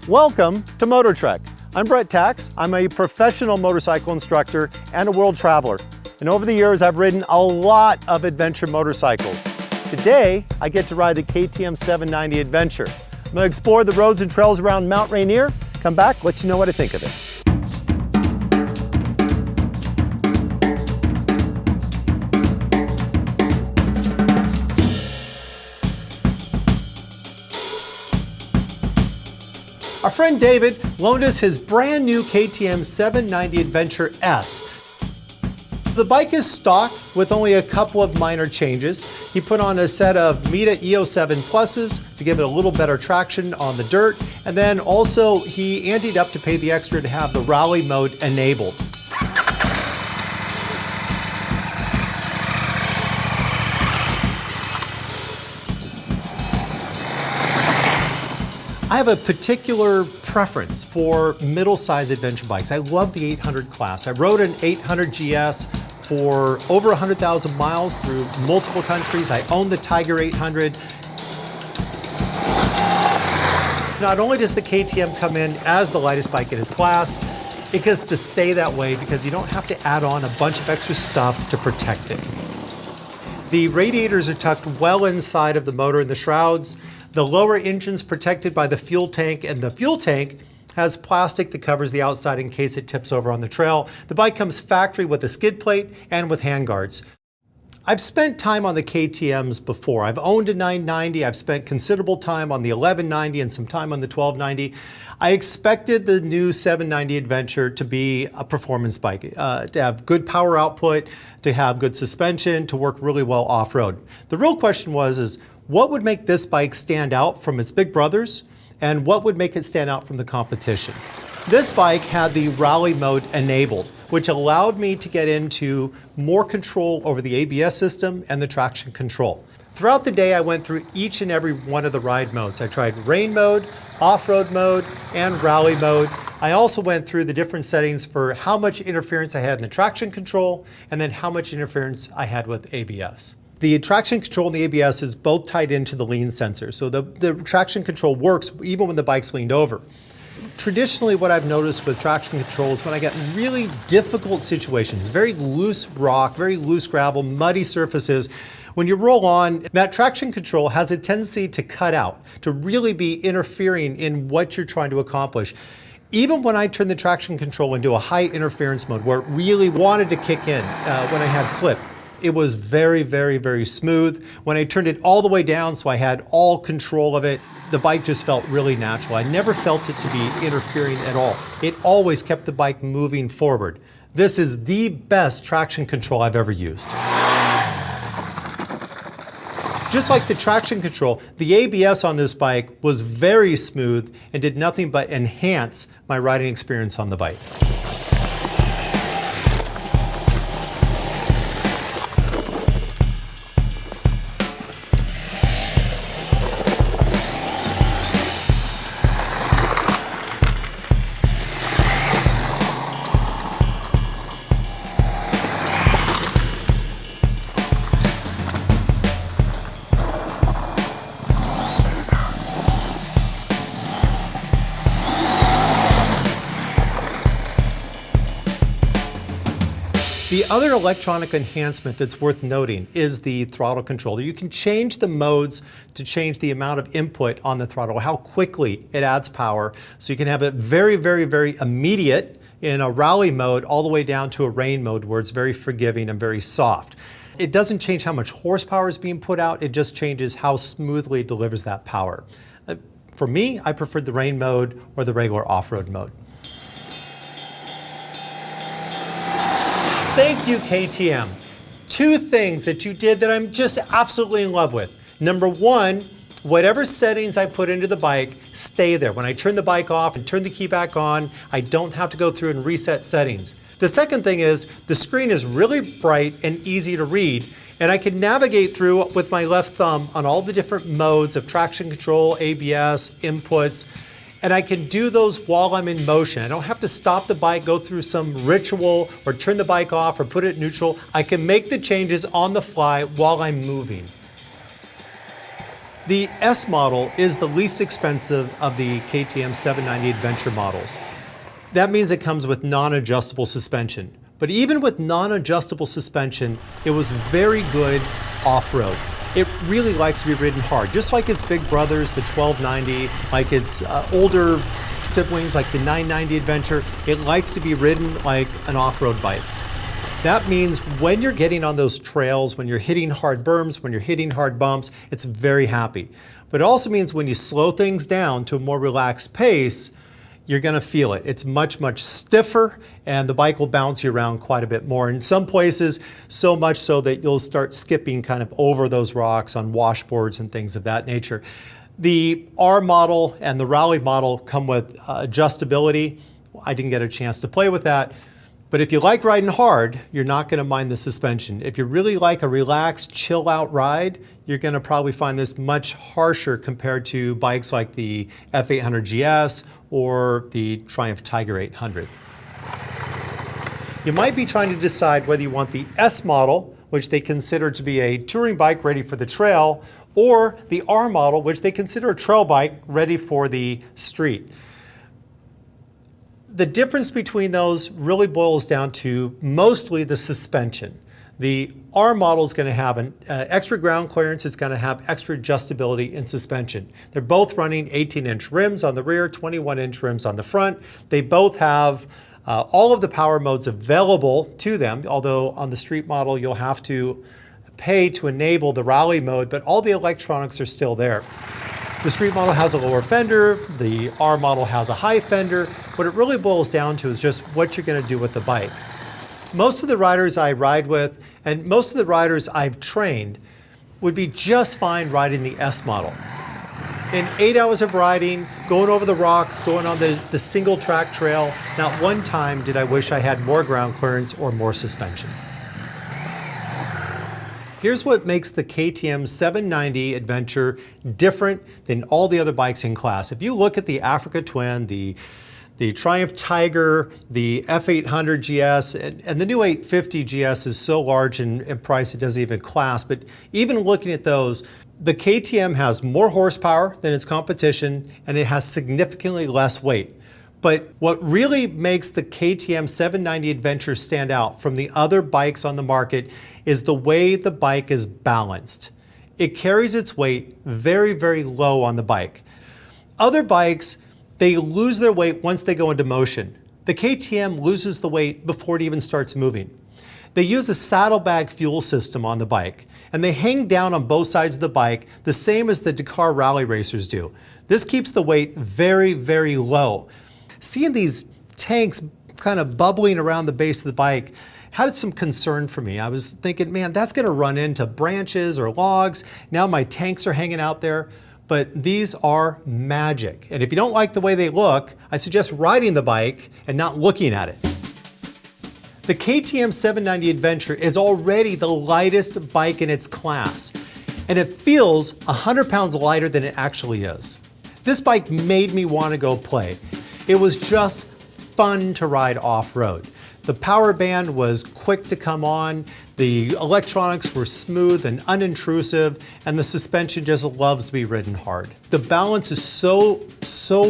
Welcome to MOTOTREK. I'm Bret Tkacs. I'm a professional motorcycle instructor and a world traveler. And over the years, I've ridden a lot of adventure motorcycles. Today, I get to ride the KTM 790 Adventure. I'm going to explore the roads and trails around Mt Rainier. Come back, let you know what I think of it. Our friend David loaned us his brand new KTM 790 Adventure S. The bike is stock with only a couple of minor changes. He put on a set of Mita EO7 Pluses to give it a little better traction on the dirt, and then also he anteed up to pay the extra to have the rally mode enabled. I have a particular preference for middle-sized adventure bikes. I love the 800 class. I rode an 800 GS for over 100,000 miles through multiple countries. I own the Tiger 800. Not only does the KTM come in as the lightest bike in its class, it gets to stay that way because you don't have to add on a bunch of extra stuff to protect it. The radiators are tucked well inside of the motor and the shrouds. The lower engine's protected by the fuel tank, and the fuel tank has plastic that covers the outside in case it tips over on the trail. The bike comes factory with a skid plate and with handguards. I've spent time on the KTMs before. I've owned a 990, I've spent considerable time on the 1190 and some time on the 1290. I expected the new 790 Adventure to be a performance bike, to have good power output, to have good suspension, to work really well off-road. The real question was, what would make this bike stand out from its big brothers, and what would make it stand out from the competition? This bike had the rally mode enabled, which allowed me to get into more control over the ABS system and the traction control. Throughout the day, I went through each and every one of the ride modes. I tried rain mode, off-road mode, and rally mode. I also went through the different settings for how much interference I had in the traction control, and then how much interference I had with ABS. The traction control and the ABS is both tied into the lean sensor, so the traction control works even when the bike's leaned over. Traditionally, what I've noticed with traction control is when I get really difficult situations, very loose rock, very loose gravel, muddy surfaces, when you roll on, that traction control has a tendency to cut out, to really be interfering in what you're trying to accomplish. Even when I turned the traction control into a high interference mode, where it really wanted to kick in when I had slip, it was very, very, very smooth. When I turned it all the way down so I had all control of it, the bike just felt really natural. I never felt it to be interfering at all. It always kept the bike moving forward. This is the best traction control I've ever used. Just like the traction control, the ABS on this bike was very smooth and did nothing but enhance my riding experience on the bike. The other electronic enhancement that's worth noting is the throttle controller. You can change the modes to change the amount of input on the throttle, how quickly it adds power. So you can have it very, very, very immediate in a rally mode all the way down to a rain mode where it's very forgiving and very soft. It doesn't change how much horsepower is being put out, it just changes how smoothly it delivers that power. For me, I preferred the rain mode or the regular off-road mode. Thank you, KTM. Two things that you did that I'm just absolutely in love with. Number one, whatever settings I put into the bike, stay there. When I turn the bike off and turn the key back on, I don't have to go through and reset settings. The second thing is the screen is really bright and easy to read, and I can navigate through with my left thumb on all the different modes of traction control, ABS, inputs, and I can do those while I'm in motion. I don't have to stop the bike, go through some ritual, or turn the bike off or put it neutral. I can make the changes on the fly while I'm moving. The S model is the least expensive of the KTM 790 Adventure models. That means it comes with non-adjustable suspension. But even with non-adjustable suspension, it was very good off-road. It really likes to be ridden hard, just like its big brothers, the 1290, like its older siblings, like the 990 Adventure. It likes to be ridden like an off-road bike. That means when you're getting on those trails, when you're hitting hard berms, when you're hitting hard bumps, it's very happy. But it also means when you slow things down to a more relaxed pace, you're gonna feel it. It's much, much stiffer, and the bike will bounce you around quite a bit more. In some places, so much so that you'll start skipping kind of over those rocks on washboards and things of that nature. The R model and the Rally model come with adjustability. I didn't get a chance to play with that. But if you like riding hard, you're not gonna mind the suspension. If you really like a relaxed, chill out ride, you're gonna probably find this much harsher compared to bikes like the F800 GS or the Triumph Tiger 800. You might be trying to decide whether you want the S model, which they consider to be a touring bike ready for the trail, or the R model, which they consider a trail bike ready for the street. The difference between those really boils down to mostly the suspension. The R model is going to have an extra ground clearance. It's going to have extra adjustability in suspension. They're both running 18-inch rims on the rear, 21-inch rims on the front. They both have all of the power modes available to them, although on the street model you'll have to pay to enable the rally mode, but all the electronics are still there. The street model has a lower fender, the R model has a high fender. What it really boils down to is just what you're going to do with the bike. Most of the riders I ride with, and most of the riders I've trained, would be just fine riding the S model. In 8 hours of riding, going over the rocks, going on the single track trail, not one time did I wish I had more ground clearance or more suspension. Here's what makes the KTM 790 Adventure different than all the other bikes in class. If you look at the Africa Twin, the Triumph Tiger, the F800 GS, and the new 850 GS is so large in price it doesn't even class, but even looking at those, the KTM has more horsepower than its competition, and it has significantly less weight. But what really makes the KTM 790 Adventure stand out from the other bikes on the market is the way the bike is balanced. It carries its weight very, very low on the bike. Other bikes, they lose their weight once they go into motion. The KTM loses the weight before it even starts moving. They use a saddlebag fuel system on the bike, and they hang down on both sides of the bike the same as the Dakar rally racers do. This keeps the weight very, very low. Seeing these tanks kind of bubbling around the base of the bike had some concern for me. I was thinking, man, that's gonna run into branches or logs. Now my tanks are hanging out there, but these are magic. And if you don't like the way they look, I suggest riding the bike and not looking at it. The KTM 790 Adventure is already the lightest bike in its class, and it feels 100 pounds lighter than it actually is. This bike made me want to go play. It was just fun to ride off-road. The power band was quick to come on, the electronics were smooth and unintrusive, and the suspension just loves to be ridden hard. The balance is so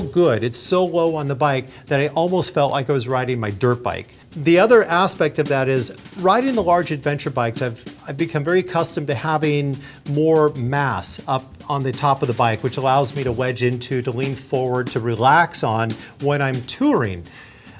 good, it's so low on the bike that I almost felt like I was riding my dirt bike. The other aspect of that is riding the large adventure bikes, I've become very accustomed to having more mass up on the top of the bike, which allows me to wedge into, to lean forward, to relax on when I'm touring.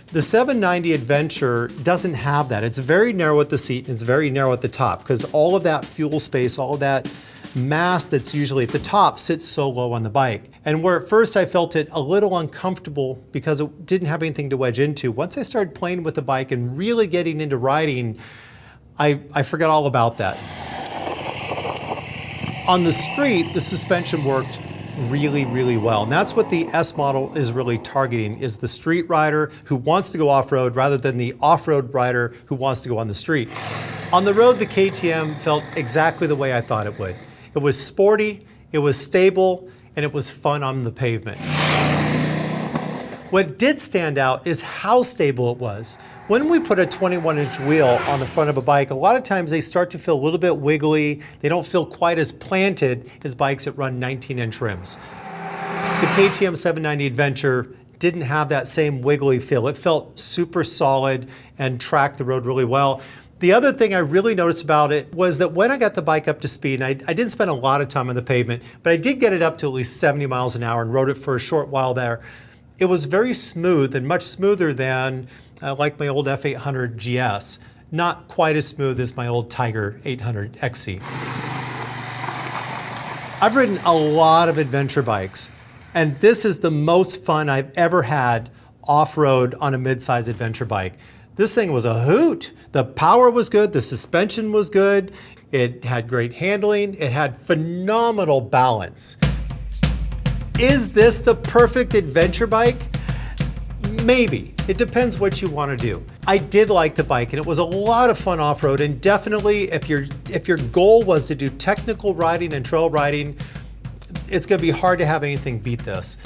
The 790 Adventure doesn't have that. It's very narrow at the seat and it's very narrow at the top because all of that fuel space, all of that mass that's usually at the top sits so low on the bike. And where at first I felt it a little uncomfortable because it didn't have anything to wedge into, once I started playing with the bike and really getting into riding, I forgot all about that. On the street, the suspension worked really, really well. And that's what the S model is really targeting, is the street rider who wants to go off-road rather than the off-road rider who wants to go on the street. On the road, the KTM felt exactly the way I thought it would. It was sporty, it was stable, and it was fun on the pavement. What did stand out is how stable it was. When we put a 21-inch wheel on the front of a bike, a lot of times they start to feel a little bit wiggly. They don't feel quite as planted as bikes that run 19-inch rims. The KTM 790 Adventure didn't have that same wiggly feel. It felt super solid and tracked the road really well. The other thing I really noticed about it was that when I got the bike up to speed, and I didn't spend a lot of time on the pavement, but I did get it up to at least 70 miles an hour and rode it for a short while there. It was very smooth and much smoother than like my old F800 GS. Not quite as smooth as my old Tiger 800 XC. I've ridden a lot of adventure bikes, and this is the most fun I've ever had off-road on a mid-size adventure bike. This thing was a hoot. The power was good, the suspension was good, it had great handling, it had phenomenal balance. Is this the perfect adventure bike? Maybe. It depends what you want to do. I did like the bike, and it was a lot of fun off-road, and definitely if your goal was to do technical riding and trail riding, it's going to be hard to have anything beat this.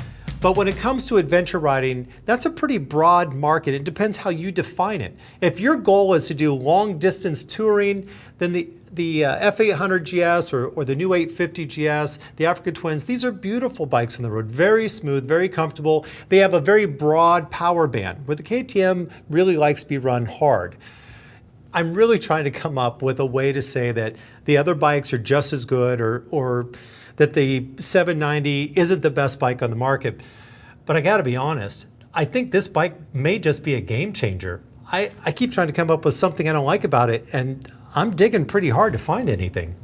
But when it comes to adventure riding, that's a pretty broad market. It depends how you define it. If your goal is to do long distance touring, then the F800 GS or the new 850 GS, the Africa Twins, these are beautiful bikes on the road. Very smooth, very comfortable. They have a very broad power band, where the KTM really likes to be run hard. I'm really trying to come up with a way to say that the other bikes are just as good, or that the 790 isn't the best bike on the market. But I gotta be honest, I think this bike may just be a game changer. I keep trying to come up with something I don't like about it, and I'm digging pretty hard to find anything.